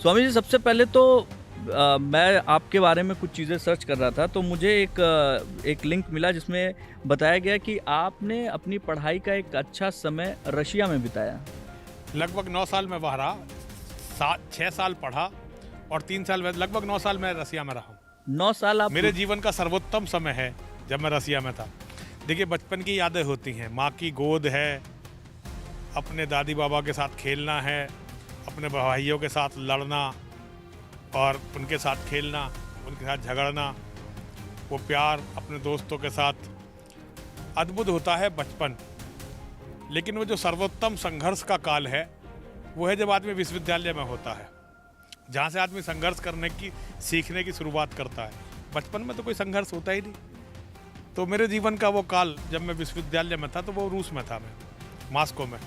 स्वामी जी, सबसे पहले तो मैं आपके बारे में कुछ चीज़ें सर्च कर रहा था, तो मुझे एक लिंक मिला जिसमें बताया गया कि आपने अपनी पढ़ाई का एक अच्छा समय रशिया में बिताया। लगभग 9 साल मैं वहाँ रहा, 6 साल पढ़ा और 3 साल में लगभग 9 साल मैं रसिया में रहा हूँ। 9 साल आप मेरे जीवन का सर्वोत्तम समय है जब मैं रसिया में था। देखिए, बचपन की यादें होती हैं, माँ की गोद है, अपने दादी बाबा के साथ खेलना है, अपने भाइयों के साथ लड़ना और उनके साथ खेलना, उनके साथ झगड़ना, वो प्यार अपने दोस्तों के साथ, अद्भुत होता है बचपन। लेकिन वो जो सर्वोत्तम संघर्ष का काल है वो है जब आदमी विश्वविद्यालय में होता है, जहाँ से आदमी संघर्ष करने की, सीखने की शुरुआत करता है। बचपन में तो कोई संघर्ष होता ही नहीं। तो मेरे जीवन का वो काल जब मैं विश्वविद्यालय में था तो वो रूस में था, मैं मॉस्को में,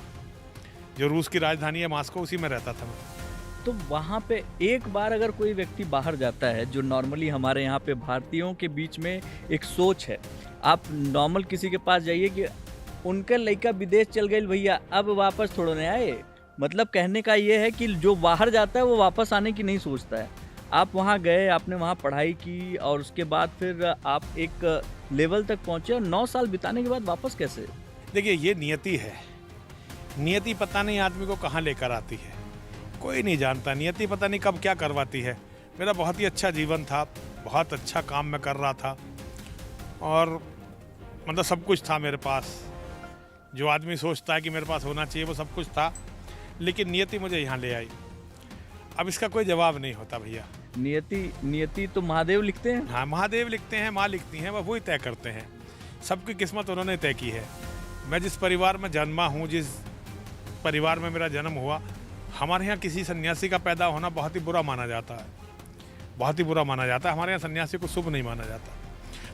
जो रूस की राजधानी है मॉस्को, उसी में रहता था मैं। तो वहाँ पे एक बार अगर कोई व्यक्ति बाहर जाता है, जो नॉर्मली हमारे यहाँ पे भारतीयों के बीच में एक सोच है, आप नॉर्मल किसी के पास जाइए कि उनका लड़का विदेश चल गए भैया, अब वापस थोड़ो नहीं आए। मतलब कहने का ये है कि जो बाहर जाता है वो वापस आने की नहीं सोचता है। आप वहाँ गए, आपने वहाँ पढ़ाई की और उसके बाद फिर आप एक लेवल तक पहुँचे और 9 साल बिताने के बाद वापस कैसे? देखिए, ये नियति है। नियति पता नहीं आदमी को कहाँ लेकर आती है, कोई नहीं जानता। नियति पता नहीं कब क्या करवाती है। मेरा बहुत ही अच्छा जीवन था, बहुत अच्छा काम मैं कर रहा था और मतलब सब कुछ था मेरे पास। जो आदमी सोचता है कि मेरे पास होना चाहिए वो सब कुछ था, लेकिन नियति मुझे यहाँ ले आई। अब इसका कोई जवाब नहीं होता भैया। नियति तो महादेव लिखते हैं। हाँ, महादेव लिखते हैं, माँ लिखती हैं, वही तय करते हैं। सबकी किस्मत उन्होंने तय की है। मैं जिस परिवार में जन्मा हूँ, जिस परिवार में मेरा जन्म हुआ, हमारे यहाँ किसी सन्यासी का पैदा होना बहुत ही बुरा माना जाता है, बहुत ही बुरा माना जाता है। हमारे यहाँ सन्यासी को शुभ नहीं माना जाता।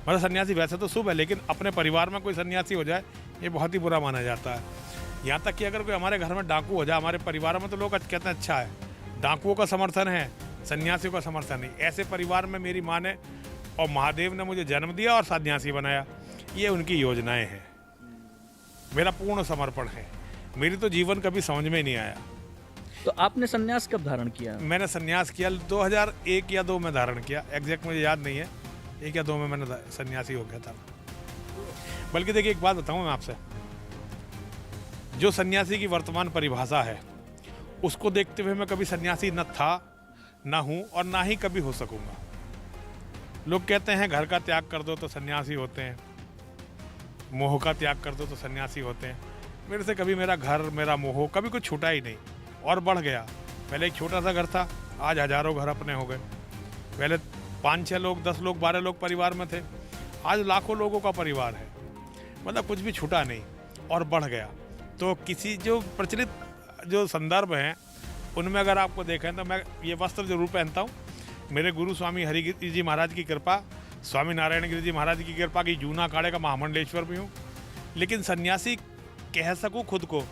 मतलब सन्यासी वैसे तो शुभ है, लेकिन अपने परिवार में कोई सन्यासी हो जाए ये बहुत ही बुरा माना जाता है। यहाँ तक कि अगर कोई हमारे घर में डाकू हो जाए हमारे परिवार में, तो लोग कहते हैं अच्छा है, डाकुओं का समर्थन है, सन्यासियों का समर्थन नहीं। ऐसे परिवार में मेरी माँ ने और महादेव ने मुझे जन्म दिया और सन्यासी बनाया। ये उनकी योजनाएं हैं। मेरा पूर्ण समर्पण है। मेरी तो जीवन कभी समझ में नहीं आया। तो आपने सन्यास कब धारण किया? मैंने सन्यास किया 2001 या 2 में धारण किया, एग्जैक्ट मुझे याद नहीं है, 1 या 2 में मैंने सन्यासी हो गया था। बल्कि देखिए, एक बात बताऊं मैं आपसे, जो सन्यासी की वर्तमान परिभाषा है उसको देखते हुए मैं कभी सन्यासी न था, ना हूं और ना ही कभी हो सकूंगा। लोग कहते हैं घर का त्याग कर दो तो सन्यासी होते हैं, मोह का त्याग कर दो तो सन्यासी होते हैं। मेरे से कभी मेरा घर, मेरा मोह कभी कुछ छूटा ही नहीं और बढ़ गया। पहले एक छोटा सा घर था, आज हजारों घर अपने हो गए। पहले 5-6 लोग, 10 लोग, 12 लोग परिवार में थे, आज लाखों लोगों का परिवार है। मतलब कुछ भी छूटा नहीं और बढ़ गया। तो किसी जो प्रचलित जो संदर्भ हैं उनमें अगर आपको देखें तो मैं ये वस्त्र जरूर पहनता हूँ। मेरे गुरु स्वामी हरिगिरि जी महाराज की कृपा, स्वामी नारायण गिरि जी महाराज की कृपा की जूना अखाड़े का महामंडलेश्वर भी हूँ। लेकिन सन्यासी कह सकूँ खुद को,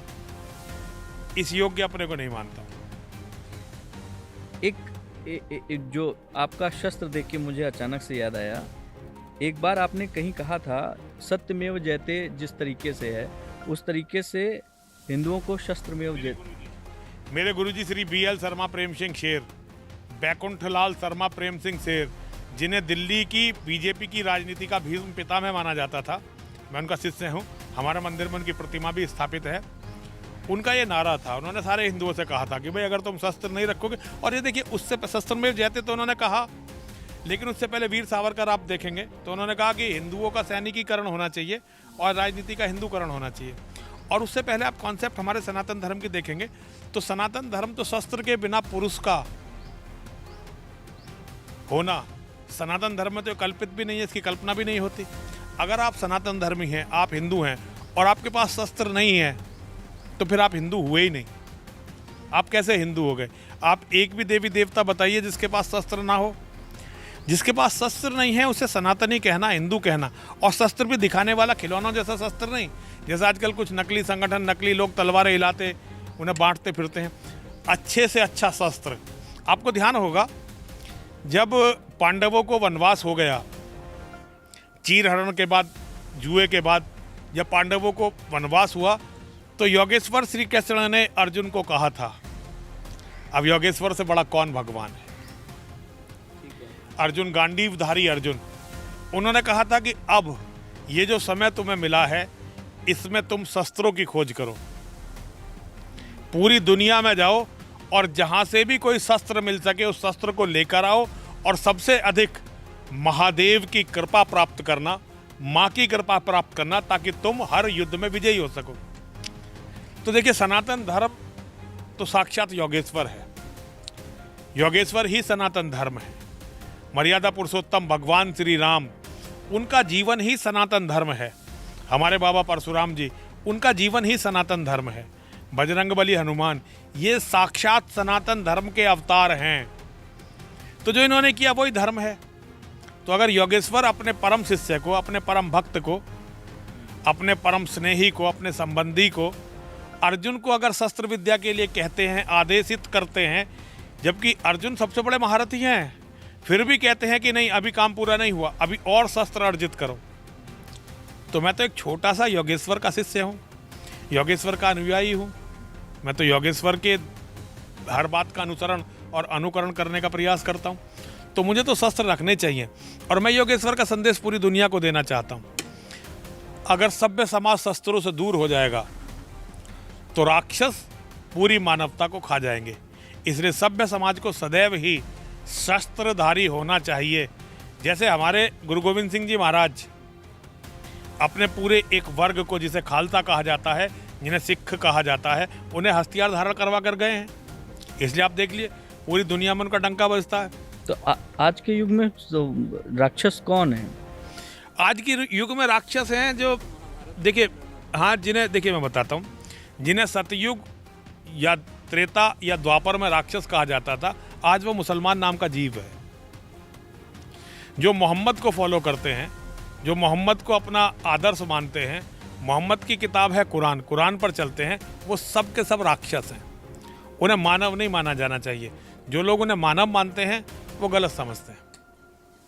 इस योग्य अपने को नहीं मानता। एक जो आपका शस्त्र देख के मुझे अचानक से याद आया, एक बार आपने कहीं कहा था सत्यमेव जयते जिस तरीके से है उस तरीके से हिंदुओं को शस्त्रमेव जयते। मेरे गुरुजी श्री BL शर्मा प्रेम सिंह शेर, बैकुंठलाल शर्मा प्रेम सिंह शेर, जिन्हें दिल्ली की बीजेपी की राजनीति का भीष्म पितामह माना जाता था, मैं उनका शिष्य हूँ। हमारे मंदिर में उनकी प्रतिमा भी स्थापित है। उनका ये नारा था, उन्होंने सारे हिंदुओं से कहा था कि भाई अगर तुम शस्त्र नहीं रखोगे, और ये देखिए उससे शस्त्रमेव जयते तो उन्होंने कहा, लेकिन उससे पहले वीर सावरकर आप देखेंगे तो उन्होंने कहा कि हिंदुओं का सैनिकीकरण होना चाहिए और राजनीति का हिंदूकरण होना चाहिए। और उससे पहले आप कॉन्सेप्ट हमारे सनातन धर्म की देखेंगे तो सनातन धर्म तो शस्त्र के बिना पुरुष का होना, सनातन धर्म में तो कल्पित भी नहीं है, इसकी कल्पना भी नहीं होती। अगर आप सनातन धर्मी हैं, आप हिंदू हैं और आपके पास शस्त्र नहीं है तो फिर आप हिंदू हुए ही नहीं। आप कैसे हिंदू हो गए? आप एक भी देवी देवता बताइए जिसके पास शस्त्र ना हो। जिसके पास शस्त्र नहीं है उसे सनातनी कहना, हिंदू कहना, और शस्त्र भी दिखाने वाला खिलौनों जैसा शस्त्र नहीं। जैसे आजकल कुछ नकली संगठन, नकली लोग तलवारें हिलाते, उन्हें बांटते फिरते हैं। अच्छे से अच्छा शस्त्र, आपको ध्यान होगा जब पांडवों को वनवास हो गया, चीरहरण के बाद, जुए के बाद जब पांडवों को वनवास हुआ तो योगेश्वर श्री कृष्ण ने अर्जुन को कहा था अब योगेश्वर से बड़ा कौन भगवान है? अर्जुन, गांडीवधारी अर्जुन, उन्होंने कहा था कि अब ये जो समय तुम्हें मिला है इसमें तुम शस्त्रों की खोज करो, पूरी दुनिया में जाओ और जहां से भी कोई शस्त्र मिल सके उस शस्त्र को लेकर आओ और सबसे अधिक महादेव की कृपा प्राप्त करना, माँ की कृपा प्राप्त करना, ताकि तुम हर युद्ध में विजयी हो सको। तो देखिए, सनातन धर्म तो साक्षात योगेश्वर है। योगेश्वर ही सनातन धर्म है। मर्यादा पुरुषोत्तम भगवान श्री राम, उनका जीवन ही सनातन धर्म है। हमारे बाबा परशुराम जी, उनका जीवन ही सनातन धर्म है। बजरंगबली हनुमान, ये साक्षात सनातन धर्म के अवतार हैं। तो जो इन्होंने किया वही धर्म है। तो अगर योगेश्वर अपने परम शिष्य को, अपने परम भक्त को, अपने परम स्नेही को, अपने संबंधी को, अर्जुन को अगर शस्त्र विद्या के लिए कहते हैं, आदेशित करते हैं, जबकि अर्जुन सबसे बड़े महारथी हैं, फिर भी कहते हैं कि नहीं अभी काम पूरा नहीं हुआ, अभी और शस्त्र अर्जित करो, तो मैं तो एक छोटा सा योगेश्वर का शिष्य हूँ, योगेश्वर का अनुयायी हूँ। मैं तो योगेश्वर के हर बात का अनुसरण और अनुकरण करने का प्रयास करता हूँ। तो मुझे तो शस्त्र रखने चाहिए और मैं योगेश्वर का संदेश पूरी दुनिया को देना चाहता हूँ। अगर सभ्य समाज शस्त्रों से दूर हो जाएगा तो राक्षस पूरी मानवता को खा जाएंगे। इसलिए सभ्य समाज को सदैव ही शस्त्रधारी होना चाहिए। जैसे हमारे गुरु गोविंद सिंह जी महाराज अपने पूरे एक वर्ग को, जिसे खालसा कहा जाता है, जिन्हें सिख कहा जाता है, उन्हें हथियार धारण करवा कर गए हैं। इसलिए आप देख लिए पूरी दुनिया में उनका डंका बजता है। तो आज के युग में राक्षस कौन है? आज के युग में राक्षस हैं जो, देखिए, हाँ, जिन्हें, देखिए मैं बताता हूँ, जिन्हें सतयुग या त्रेता या द्वापर में राक्षस कहा जाता था, आज वो मुसलमान नाम का जीव है, जो मोहम्मद को फॉलो करते हैं, जो मोहम्मद को अपना आदर्श मानते हैं। मोहम्मद की किताब है कुरान, कुरान पर चलते हैं, वो सब के सब राक्षस हैं। उन्हें मानव नहीं माना जाना चाहिए। जो लोग उन्हें मानव मानते हैं वो गलत समझते हैं।